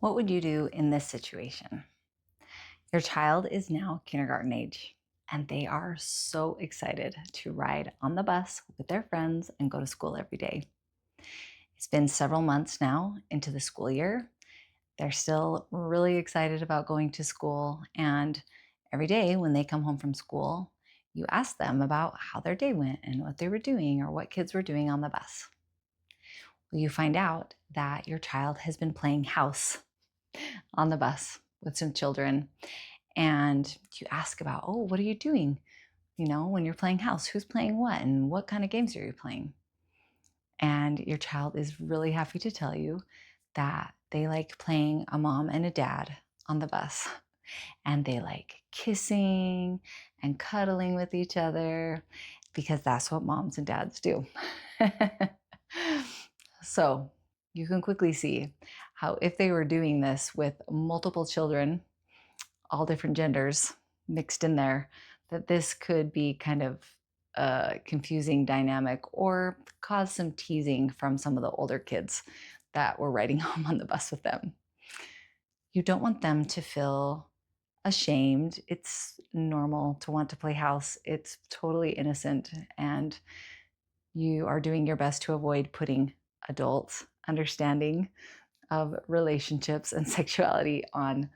What would you do in this situation? Your child is now kindergarten age, and they are so excited to ride on the bus with their friends and go to school every day. It's been several months now into the school year. They're still really excited about going to school, and every day when they come home from school, you ask them about how their day went and what they were doing or what kids were doing on the bus. Well, you find out that your child has been playing house on the bus with some children. And you ask about, oh, what are you doing? When you're playing house, who's playing what and what kind of games are you playing? And your child is really happy to tell you that they like playing a mom and a dad on the bus. And they like kissing and cuddling with each other because that's what moms and dads do. So you can quickly see how, if they were doing this with multiple children, all different genders mixed in there, that this could be kind of a confusing dynamic or cause some teasing from some of the older kids that were riding home on the bus with them. You don't want them to feel ashamed. It's normal to want to play house. It's totally innocent, and you are doing your best to avoid putting adults' understanding of relationships and sexuality on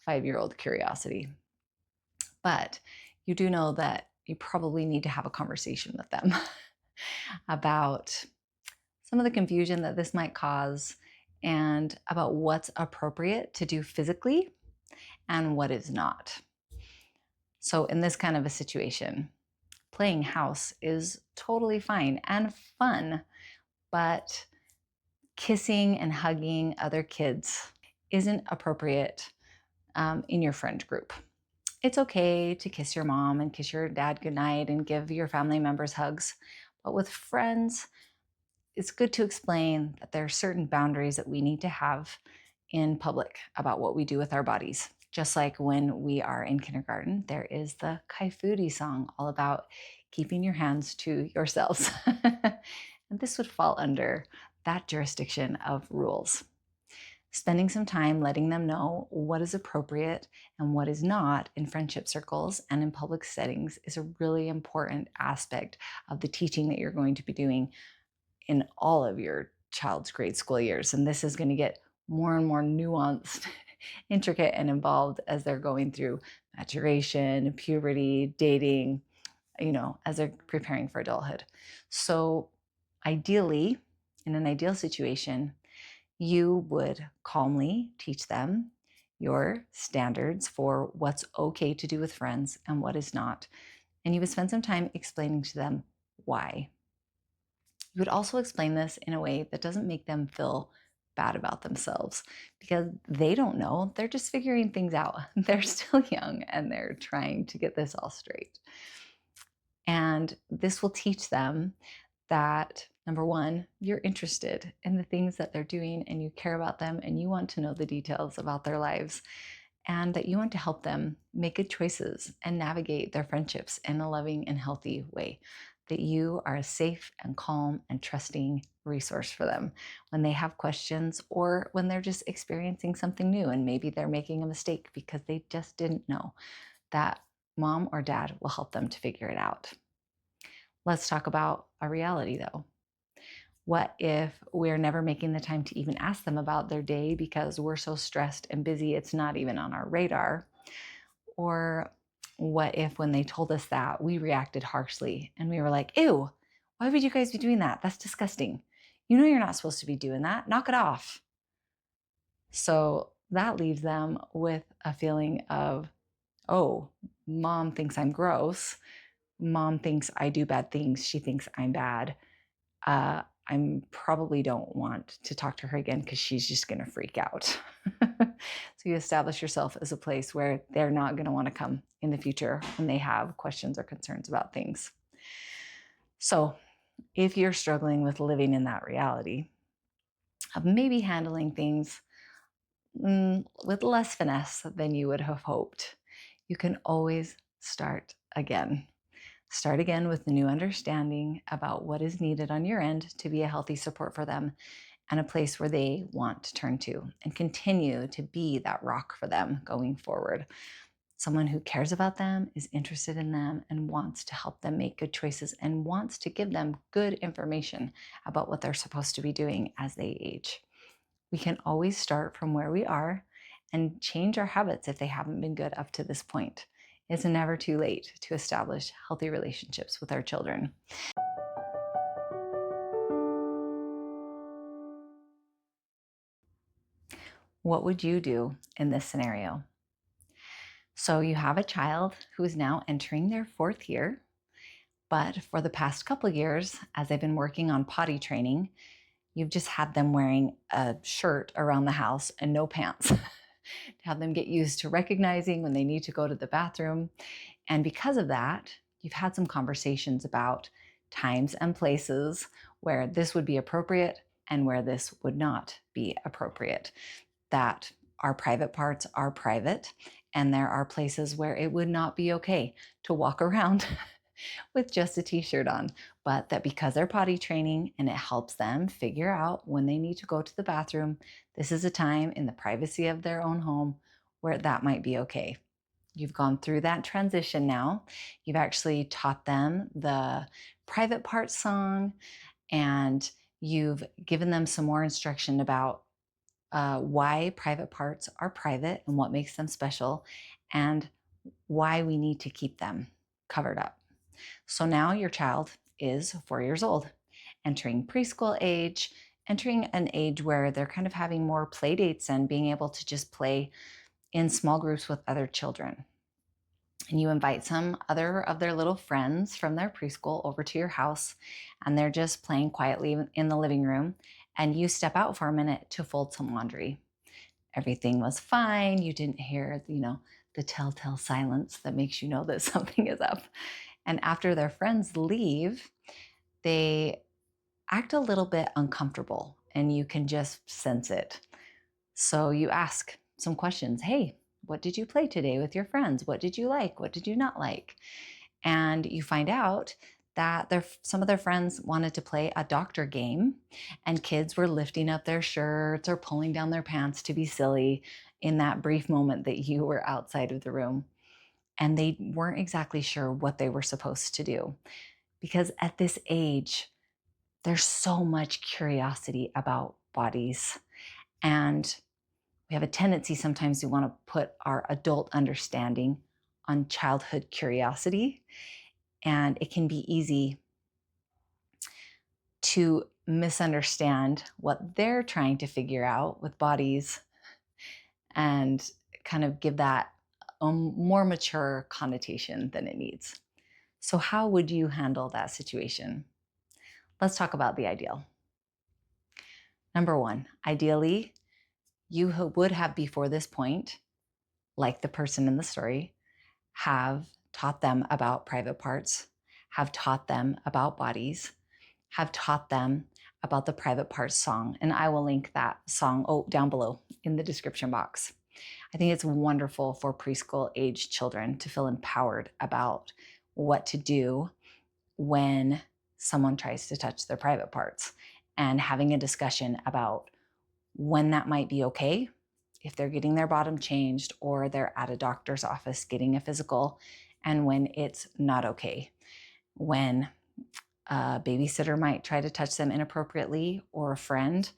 5-year-old curiosity. But you do know that you probably need to have a conversation with them about some of the confusion that this might cause and about what's appropriate to do physically and what is not. So, in this kind of a situation, playing house is totally fine and fun, but kissing and hugging other kids isn't appropriate in your friend group. It's okay to kiss your mom and kiss your dad goodnight and give your family members hugs. But with friends, it's good to explain that there are certain boundaries that we need to have in public about what we do with our bodies. Just like when we are in kindergarten, there is the Kaifuti song all about keeping your hands to yourselves. And this would fall under that jurisdiction of rules. Spending some time letting them know what is appropriate and what is not in friendship circles and in public settings is a really important aspect of the teaching that you're going to be doing in all of your child's grade school years. And this is going to get more and more nuanced, intricate, and involved as they're going through maturation, puberty, dating, as they're preparing for adulthood. So ideally, in an ideal situation, you would calmly teach them your standards for what's okay to do with friends and what is not. And you would spend some time explaining to them why. You would also explain this in a way that doesn't make them feel bad about themselves because they don't know. They're just figuring things out. They're still young and they're trying to get this all straight. And this will teach them that, number one, you're interested in the things that they're doing and you care about them and you want to know the details about their lives, and that you want to help them make good choices and navigate their friendships in a loving and healthy way. That you are a safe and calm and trusting resource for them when they have questions or when they're just experiencing something new and maybe they're making a mistake because they just didn't know, that mom or dad will help them to figure it out. Let's talk about a reality though. What if we're never making the time to even ask them about their day because we're so stressed and busy, it's not even on our radar? Or what if when they told us that, we reacted harshly and we were like, ew, why would you guys be doing that? That's disgusting. You know you're not supposed to be doing that. Knock it off. So that leaves them with a feeling of, oh, mom thinks I'm gross. Mom thinks I do bad things. She thinks I'm bad. I probably don't want to talk to her again because she's just going to freak out. So you establish yourself as a place where they're not going to want to come in the future when they have questions or concerns about things. So if you're struggling with living in that reality of maybe handling things with less finesse than you would have hoped, you can always start again. Start again with a new understanding about what is needed on your end to be a healthy support for them, and a place where they want to turn to and continue to be that rock for them going forward. Someone who cares about them, is interested in them, and wants to help them make good choices and wants to give them good information about what they're supposed to be doing as they age. We can always start from where we are and change our habits if they haven't been good up to this point. It's never too late to establish healthy relationships with our children. What would you do in this scenario? So you have a child who is now entering their 4th year, but for the past couple of years, as they've been working on potty training, you've just had them wearing a shirt around the house and no pants to have them get used to recognizing when they need to go to the bathroom. And because of that, you've had some conversations about times and places where this would be appropriate and where this would not be appropriate. That our private parts are private, and there are places where it would not be okay to walk around with just a t-shirt on, but that because they're potty training and it helps them figure out when they need to go to the bathroom, this is a time in the privacy of their own home where that might be okay. You've gone through that transition now. You've actually taught them the private part song, and you've given them some more instruction about why private parts are private and what makes them special, and why we need to keep them covered up. So now your child is 4 years old, entering preschool age, entering an age where they're kind of having more play dates and being able to just play in small groups with other children. And you invite some other of their little friends from their preschool over to your house, and they're just playing quietly in the living room, and you step out for a minute to fold some laundry. Everything was fine. You didn't hear, the telltale silence that makes you know that something is up. And after their friends leave, they act a little bit uncomfortable, and you can just sense it. So you ask some questions. Hey, what did you play today with your friends? What did you like? What did you not like? And you find out that some of their friends wanted to play a doctor game, and kids were lifting up their shirts or pulling down their pants to be silly in that brief moment that you were outside of the room. And they weren't exactly sure what they were supposed to do, because at this age, there's so much curiosity about bodies. And we have a tendency sometimes to want to put our adult understanding on childhood curiosity. And it can be easy to misunderstand what they're trying to figure out with bodies and kind of give that a more mature connotation than it needs. So how would you handle that situation? Let's talk about the ideal. Number one, ideally, you would have before this point, like the person in the story, have taught them about private parts, have taught them about bodies, have taught them about the private parts song. And I will link that song down below in the description box. I think it's wonderful for preschool age children to feel empowered about what to do when someone tries to touch their private parts, and having a discussion about when that might be okay, if they're getting their bottom changed or they're at a doctor's office getting a physical, and when it's not okay, when a babysitter might try to touch them inappropriately, or a friend,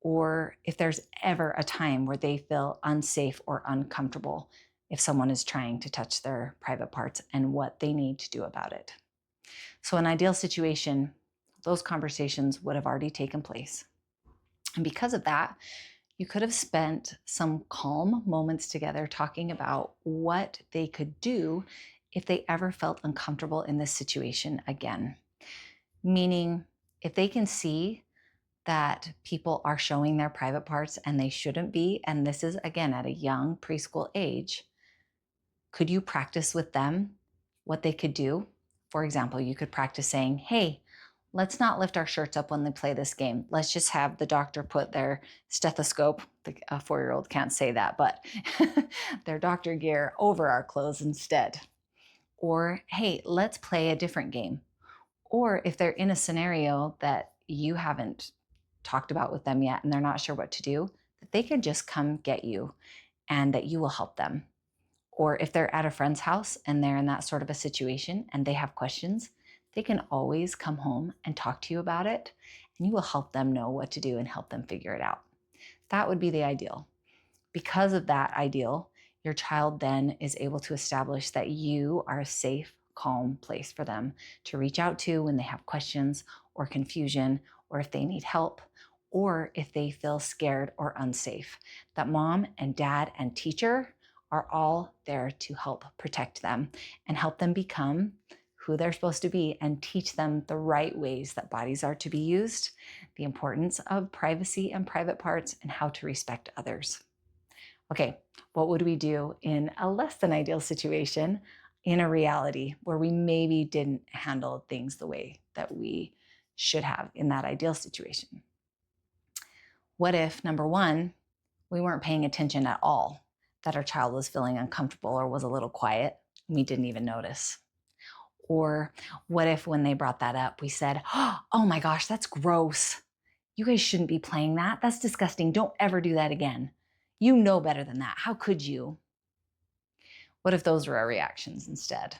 or if there's ever a time where they feel unsafe or uncomfortable if someone is trying to touch their private parts, and what they need to do about it. So in an ideal situation, those conversations would have already taken place. And because of that, you could have spent some calm moments together talking about what they could do if they ever felt uncomfortable in this situation again. Meaning, if they can see that people are showing their private parts and they shouldn't be, and this is again at a young preschool age, could you practice with them what they could do? For example, you could practice saying, hey, let's not lift our shirts up when they play this game. Let's just have the doctor put their stethoscope, a 4-year-old can't say that, but their doctor gear over our clothes instead. Or, hey, let's play a different game. Or if they're in a scenario that you haven't talked about with them yet and they're not sure what to do, that they can just come get you and that you will help them. Or if they're at a friend's house and they're in that sort of a situation and they have questions, they can always come home and talk to you about it, and you will help them know what to do and help them figure it out. That would be the ideal. Because of that ideal, your child then is able to establish that you are a safe, calm place for them to reach out to when they have questions or confusion, or if they need help, or if they feel scared or unsafe. That mom and dad and teacher are all there to help protect them and help them become who they're supposed to be and teach them the right ways that bodies are to be used, the importance of privacy and private parts, and how to respect others. Okay, what would we do in a less than ideal situation, in a reality where we maybe didn't handle things the way that we should have in that ideal situation? What if, number one, we weren't paying attention at all, that our child was feeling uncomfortable or was a little quiet, and we didn't even notice? Or what if when they brought that up, we said, oh my gosh, that's gross. You guys shouldn't be playing that. That's disgusting. Don't ever do that again. You know better than that. How could you? What if those were our reactions instead?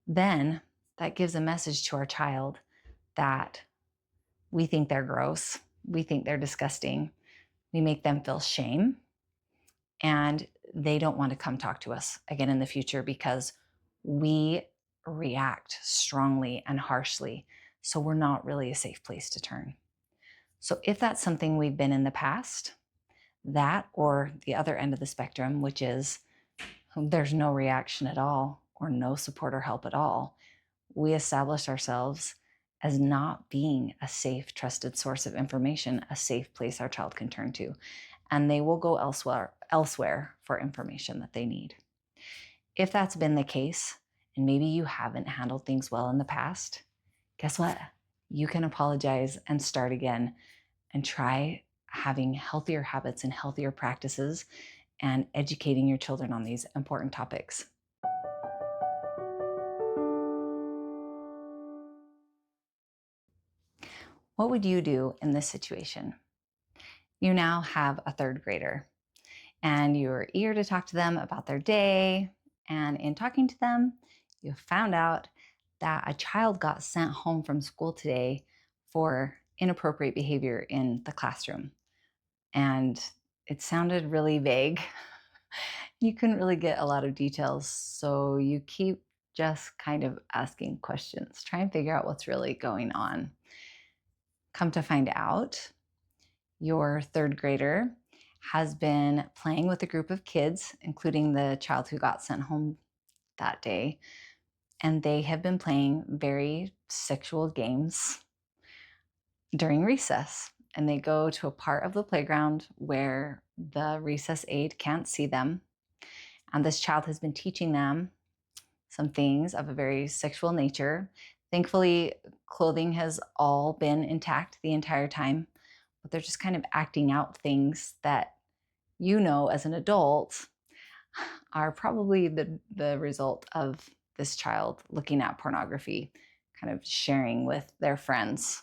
Then that gives a message to our child that we think they're gross. We think they're disgusting. We make them feel shame, and they don't want to come talk to us again in the future because we react strongly and harshly. So we're not really a safe place to turn. So if that's something we've been in the past, that or the other end of the spectrum, which is there's no reaction at all or no support or help at all, we establish ourselves as not being a safe, trusted source of information, a safe place our child can turn to, and they will go elsewhere for information that they need. If that's been the case, and maybe you haven't handled things well in the past, guess what? You can apologize and start again and try having healthier habits and healthier practices and educating your children on these important topics. What would you do in this situation? You now have a third grader and you're eager to talk to them about their day. And in talking to them, you found out that a child got sent home from school today for inappropriate behavior in the classroom. And it sounded really vague. You couldn't really get a lot of details, so you keep just kind of asking questions. Try and figure out what's really going on. Come to find out, your third grader has been playing with a group of kids, including the child who got sent home that day, and they have been playing very sexual games during recess. And they go to a part of the playground where the recess aide can't see them. And this child has been teaching them some things of a very sexual nature. Thankfully, clothing has all been intact the entire time, but they're just kind of acting out things that you know as an adult are probably the result of this child looking at pornography, kind of sharing with their friends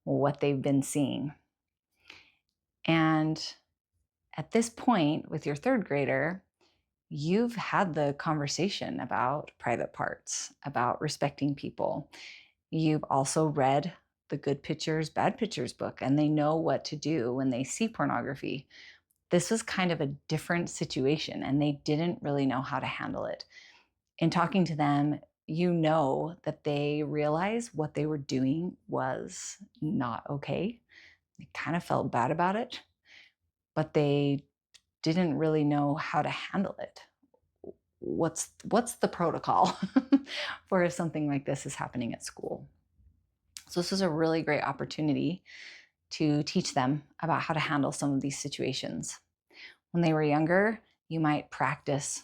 what they've been seeing. And at this point, with your third grader, you've had the conversation about private parts, about respecting people. You've also read the Good Pictures, Bad Pictures book, and they know what to do when they see pornography. This was kind of a different situation, and they didn't really know how to handle it. In talking to them, you know that they realized what they were doing was not okay. They kind of felt bad about it, but they didn't really know how to handle it. What's the protocol for if something like this is happening at school? So this is a really great opportunity to teach them about how to handle some of these situations. When they were younger, you might have practiced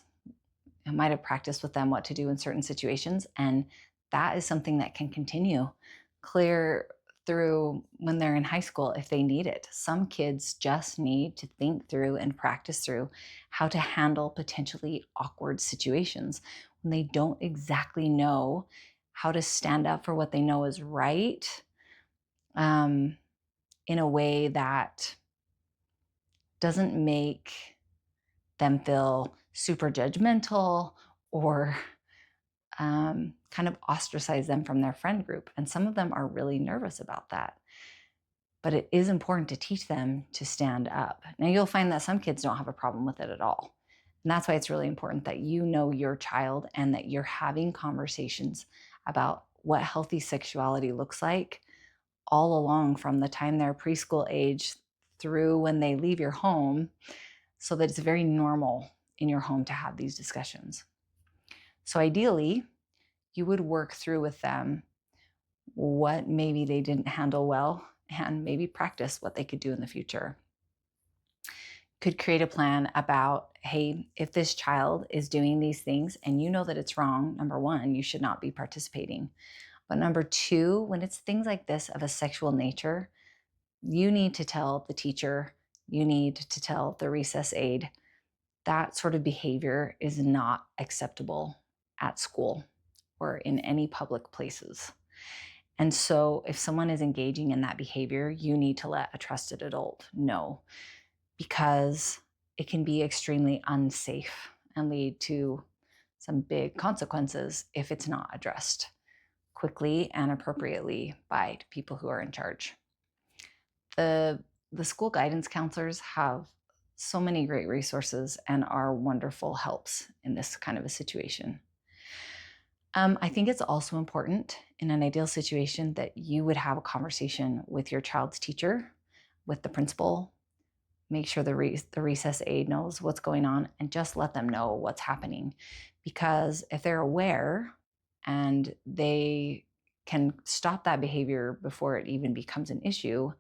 with them what to do in certain situations, and that is something that can continue clear through when they're in high school if they need it. Some kids just need to think through and practice through how to handle potentially awkward situations when they don't exactly know how to stand up for what they know is right, in a way that doesn't make them feel super judgmental or kind of ostracize them from their friend group. And some of them are really nervous about that. But it is important to teach them to stand up. Now, you'll find that some kids don't have a problem with it at all. And that's why it's really important that you know your child and that you're having conversations about what healthy sexuality looks like all along from the time they're preschool age through when they leave your home, so that it's very normal in your home to have these discussions. So ideally, you would work through with them what maybe they didn't handle well and maybe practice what they could do in the future. Could create a plan about, hey, if this child is doing these things and you know that it's wrong, number one, you should not be participating. But number two, when it's things like this of a sexual nature, you need to tell the teacher, you need to tell the recess aide, that sort of behavior is not acceptable at school or in any public places. And so if someone is engaging in that behavior, you need to let a trusted adult know, because it can be extremely unsafe and lead to some big consequences if it's not addressed quickly and appropriately by people who are in charge. The school guidance counselors have so many great resources and are wonderful helps in this kind of a situation. I think it's also important in an ideal situation that you would have a conversation with your child's teacher, with the principal. Make sure the recess aide knows what's going on and just let them know what's happening. Because if they're aware and they can stop that behavior before it even becomes an issue,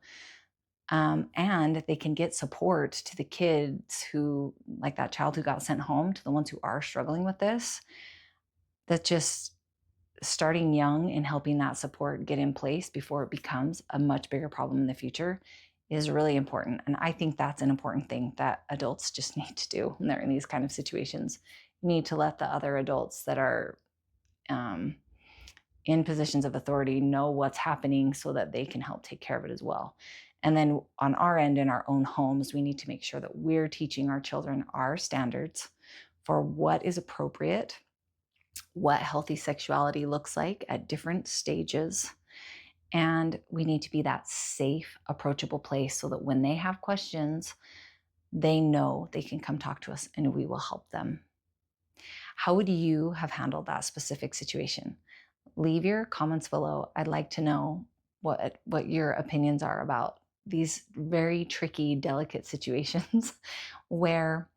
and they can get support to the kids who, like that child who got sent home, to the ones who are struggling with this, that just starting young and helping that support get in place before it becomes a much bigger problem in the future is really important. And I think that's an important thing that adults just need to do when they're in these kind of situations. You need to let the other adults that are in positions of authority know what's happening so that they can help take care of it as well. And then on our end, in our own homes, we need to make sure that we're teaching our children our standards for what is appropriate, what healthy sexuality looks like at different stages. And we need to be that safe, approachable place so that when they have questions, they know they can come talk to us and we will help them. How would you have handled that specific situation? Leave your comments below. I'd like to know what your opinions are about these very tricky, delicate situations where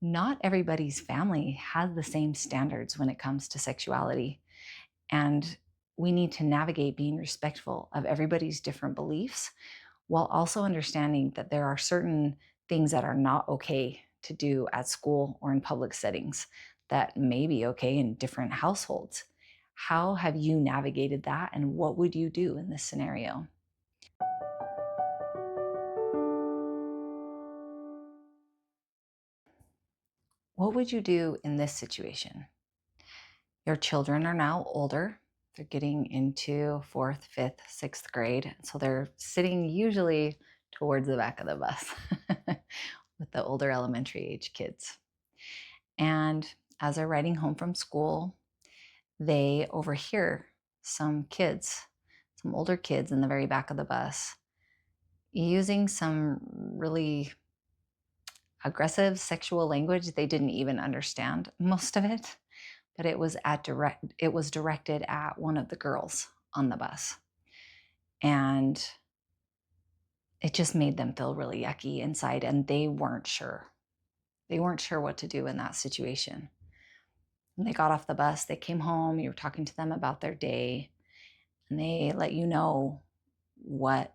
not everybody's family has the same standards when it comes to sexuality. And we need to navigate being respectful of everybody's different beliefs while also understanding that there are certain things that are not okay to do at school or in public settings that may be okay in different households. How have you navigated that, and what would you do in this scenario? What would you do in this situation? Your children are now older. They're getting into fourth, fifth, sixth grade. So they're sitting usually towards the back of the bus with the older elementary age kids. And as they're riding home from school, they overhear some kids, some older kids in the very back of the bus, using some really aggressive sexual language. They didn't even understand most of it, but it was directed at one of the girls on the bus. And it just made them feel really yucky inside, and they weren't sure. They weren't sure what to do in that situation. When they got off the bus, they came home, you were talking to them about their day, and they let you know what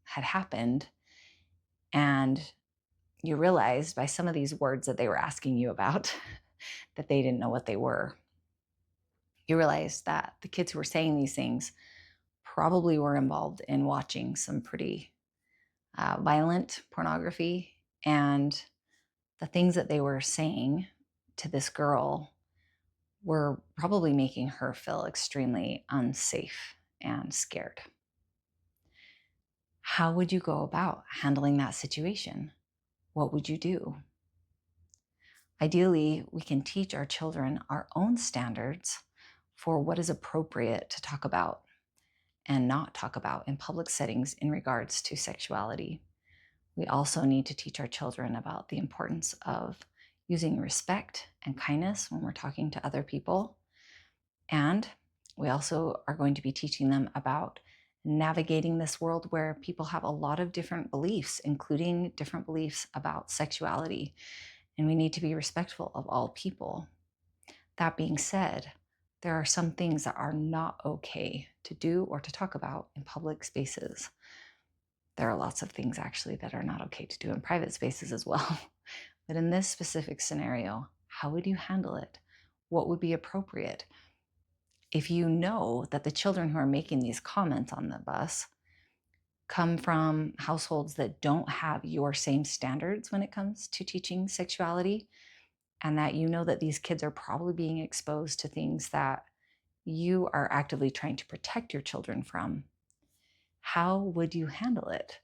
had happened. And you realized by some of these words that they were asking you about that they didn't know what they were. You realized that the kids who were saying these things probably were involved in watching some pretty violent pornography, and the things that they were saying to this girl were probably making her feel extremely unsafe and scared. How would you go about handling that situation? What would you do? Ideally, we can teach our children our own standards for what is appropriate to talk about and not talk about in public settings in regards to sexuality. We also need to teach our children about the importance of using respect and kindness when we're talking to other people. And we also are going to be teaching them about navigating this world where people have a lot of different beliefs, including different beliefs about sexuality. And we need to be respectful of all people. That being said, there are some things that are not okay to do or to talk about in public spaces. There are lots of things actually that are not okay to do in private spaces as well. But in this specific scenario, how would you handle it? What would be appropriate? If you know that the children who are making these comments on the bus come from households that don't have your same standards when it comes to teaching sexuality, and that you know that these kids are probably being exposed to things that you are actively trying to protect your children from, how would you handle it?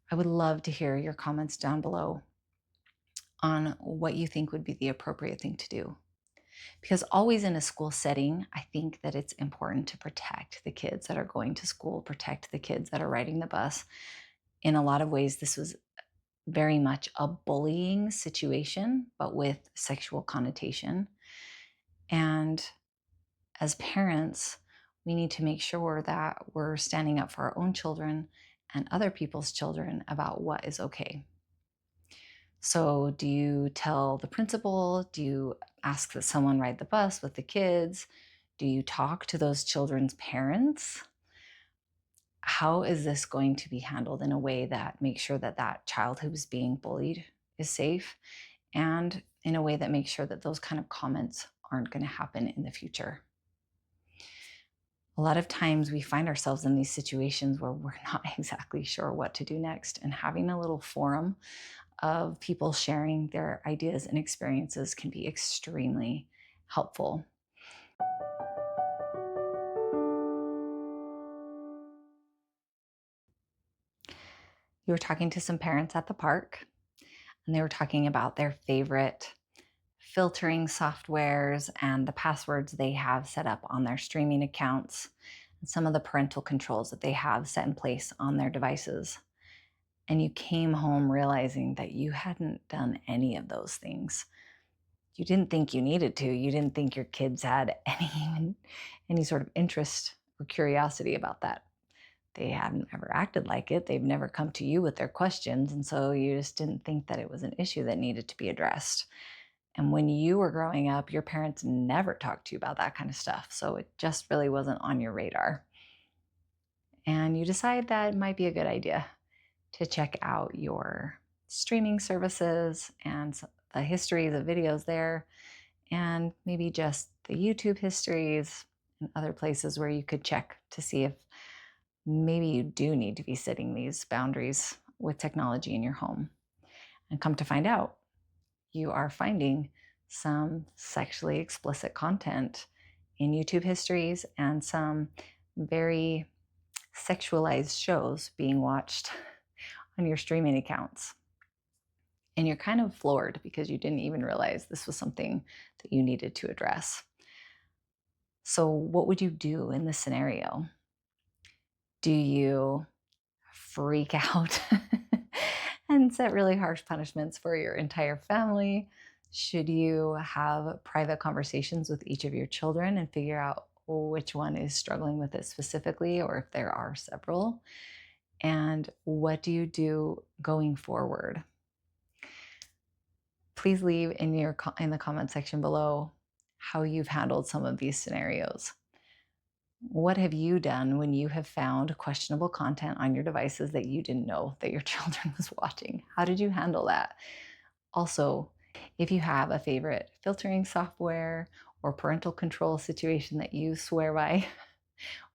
I would love to hear your comments down below on what you think would be the appropriate thing to do. Because always in a school setting, I think that it's important to protect the kids that are going to school, protect the kids that are riding the bus. In a lot of ways, this was very much a bullying situation, but with sexual connotation. And as parents, we need to make sure that we're standing up for our own children and other people's children about what is okay. So, do you tell the principal? Do you ask that someone ride the bus with the kids? Do you talk to those children's parents? How is this going to be handled in a way that makes sure that that child who is being bullied is safe, and in a way that makes sure that those kind of comments aren't going to happen in the future? A lot of times we find ourselves in these situations where we're not exactly sure what to do next, and having a little forum of people sharing their ideas and experiences can be extremely helpful. You were talking to some parents at the park, and they were talking about their favorite filtering softwares and the passwords they have set up on their streaming accounts, and some of the parental controls that they have set in place on their devices. And you came home realizing that you hadn't done any of those things. You didn't think you needed to. You didn't think your kids had any sort of interest or curiosity about that. They hadn't ever acted like it. They've never come to you with their questions. And so you just didn't think that it was an issue that needed to be addressed. And when you were growing up, your parents never talked to you about that kind of stuff. So it just really wasn't on your radar. And you decide that it might be a good idea to check out your streaming services and the history of the videos there, and maybe just the YouTube histories and other places where you could check to see if maybe you do need to be setting these boundaries with technology in your home. And come to find out, you are finding some sexually explicit content in YouTube histories and some very sexualized shows being watched on your streaming accounts. And you're kind of floored because you didn't even realize this was something that you needed to address. So, what would you do in this scenario? Do you freak out and set really harsh punishments for your entire family? Should you have private conversations with each of your children and figure out which one is struggling with it specifically, or if there are several? And what do you do going forward? Please leave in the comment section below how you've handled some of these scenarios. What have you done when you have found questionable content on your devices that you didn't know that your children was watching? How did you handle that? Also, if you have a favorite filtering software or parental control situation that you swear by,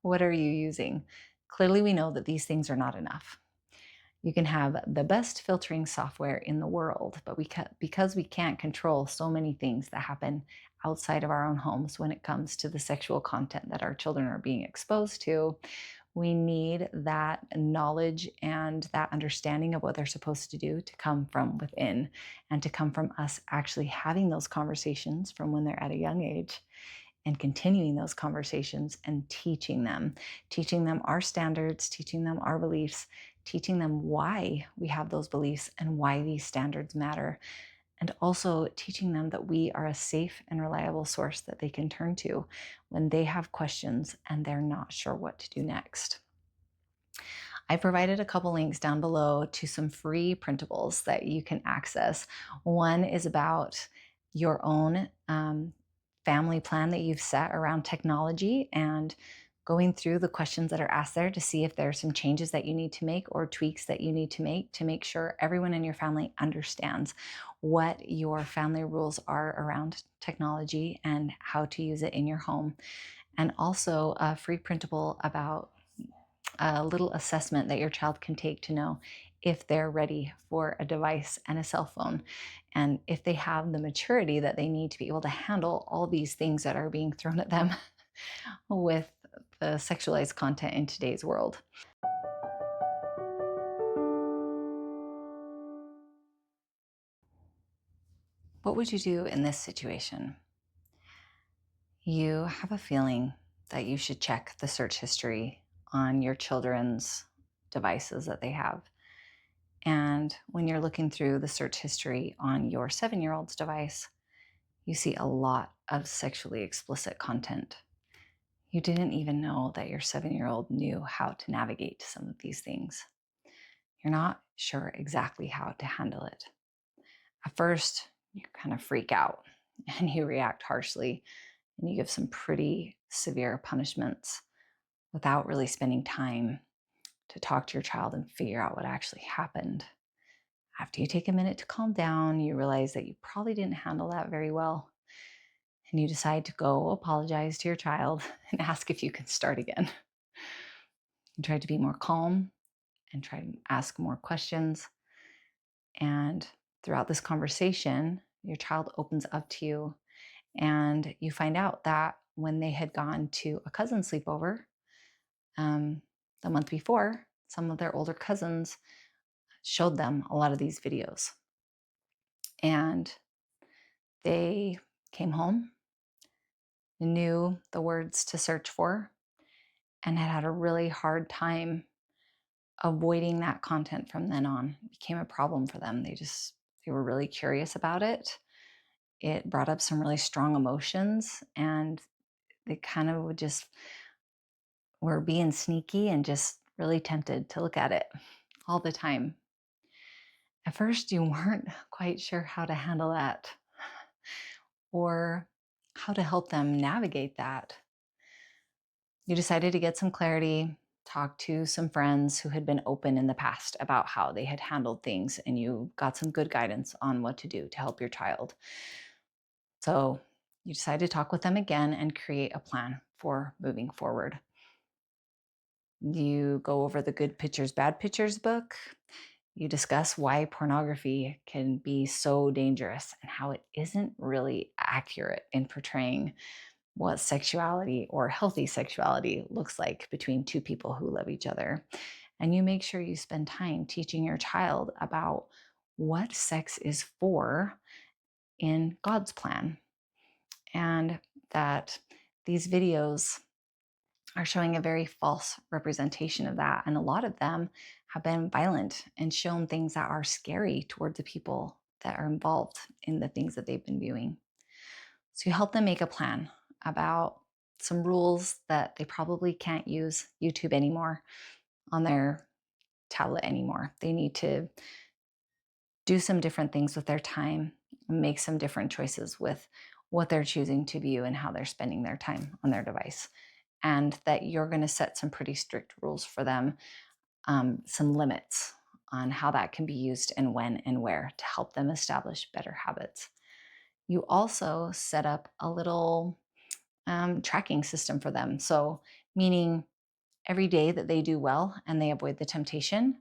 what are you using? Clearly, we know that these things are not enough. You can have the best filtering software in the world, but because we can't control so many things that happen outside of our own homes when it comes to the sexual content that our children are being exposed to, We need that knowledge and that understanding of what they're supposed to do to come from within and to come from us actually having those conversations from when they're at a young age and continuing those conversations and teaching them our standards, teaching them our beliefs, teaching them why we have those beliefs and why these standards matter, and also teaching them that we are a safe and reliable source that they can turn to when they have questions and they're not sure what to do next. I provided a couple links down below to some free printables that you can access. One is about your own family plan that you've set around technology and going through the questions that are asked there to see if there are some changes that you need to make or tweaks that you need to make sure everyone in your family understands what your family rules are around technology and how to use it in your home. And also a free printable about a little assessment that your child can take to know if they're ready for a device and a cell phone, and if they have the maturity that they need to be able to handle all these things that are being thrown at them with the sexualized content in today's world. What would you do in this situation? You have a feeling that you should check the search history on your children's devices that they have. And when you're looking through the search history on your 7-year-old's device, you see a lot of sexually explicit content. You didn't even know that your 7-year-old knew how to navigate some of these things. You're not sure exactly how to handle it. At first, you kind of freak out and you react harshly and you give some pretty severe punishments without really spending time to talk to your child and figure out what actually happened. After you take a minute to calm down, you realize that you probably didn't handle that very well. And you decide to go apologize to your child and ask if you can start again. You try to be more calm and try to ask more questions. And throughout this conversation, your child opens up to you, and you find out that when they had gone to a cousin's sleepover the month before, some of their older cousins showed them a lot of these videos. And they came home, knew the words to search for, and had a really hard time avoiding that content from then on. It became a problem for them. They were really curious about it. It brought up some really strong emotions, and they kind of would just were being sneaky and just really tempted to look at it all the time. At first, you weren't quite sure how to handle that or how to help them navigate that. You decided to get some clarity, talk to some friends who had been open in the past about how they had handled things, and you got some good guidance on what to do to help your child. So you decided to talk with them again and create a plan for moving forward. You go over the Good Pictures, Bad Pictures book. You discuss why pornography can be so dangerous and how it isn't really accurate in portraying what sexuality or healthy sexuality looks like between two people who love each other. And you make sure you spend time teaching your child about what sex is for in God's plan, and that these videos are showing a very false representation of that. And a lot of them have been violent and shown things that are scary toward the people that are involved in the things that they've been viewing. So you help them make a plan about some rules that they probably can't use YouTube anymore on their tablet anymore. They need to do some different things with their time, make some different choices with what they're choosing to view and how they're spending their time on their device. And that you're going to set some pretty strict rules for them, some limits on how that can be used and when and where to help them establish better habits. You also set up a little tracking system for them. So, meaning every day that they do well and they avoid the temptation,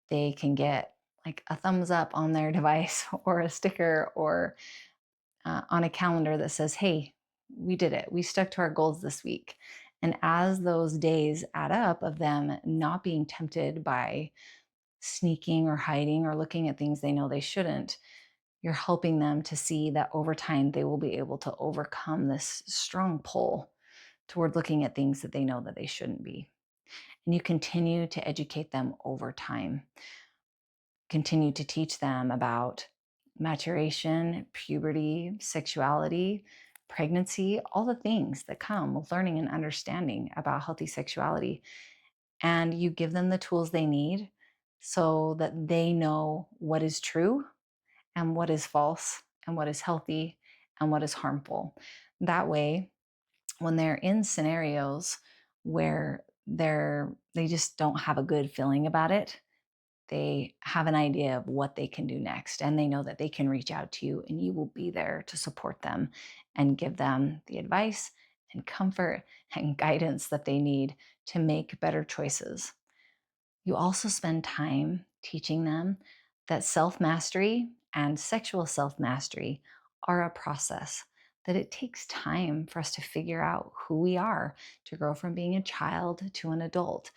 they can get like a thumbs up on their device or a sticker or on a calendar that says, hey, we did it. We stuck to our goals this week. And as those days add up of them not being tempted by sneaking or hiding or looking at things they know they shouldn't, you're helping them to see that over time they will be able to overcome this strong pull toward looking at things that they know that they shouldn't be. And you continue to educate them over time, continue to teach them about maturation, puberty, sexuality, pregnancy, all the things that come with learning and understanding about healthy sexuality. And you give them the tools they need so that they know what is true and what is false and what is healthy and what is harmful. That way, when they're in scenarios where they just don't have a good feeling about it, they have an idea of what they can do next, and they know that they can reach out to you and you will be there to support them and give them the advice and comfort and guidance that they need to make better choices. You also spend time teaching them that self mastery and sexual self mastery are a process, that it takes time for us to figure out who we are, to grow from being a child to an adult,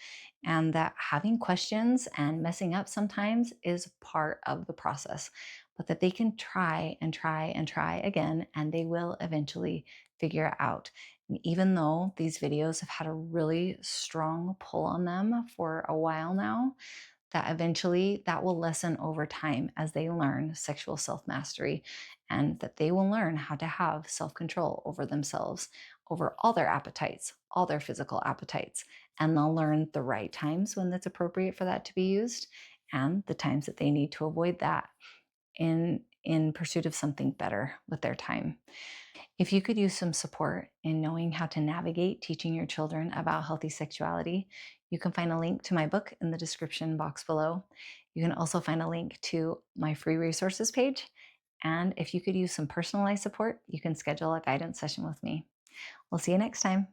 and that having questions and messing up sometimes is part of the process, but that they can try and try and try again, and they will eventually figure it out. And even though these videos have had a really strong pull on them for a while now, that eventually that will lessen over time as they learn sexual self-mastery, and that they will learn how to have self-control over themselves, over all their appetites, all their physical appetites. And they'll learn the right times when it's appropriate for that to be used and the times that they need to avoid that in pursuit of something better with their time. If you could use some support in knowing how to navigate teaching your children about healthy sexuality, you can find a link to my book in the description box below. You can also find a link to my free resources page. And if you could use some personalized support, you can schedule a guidance session with me. We'll see you next time.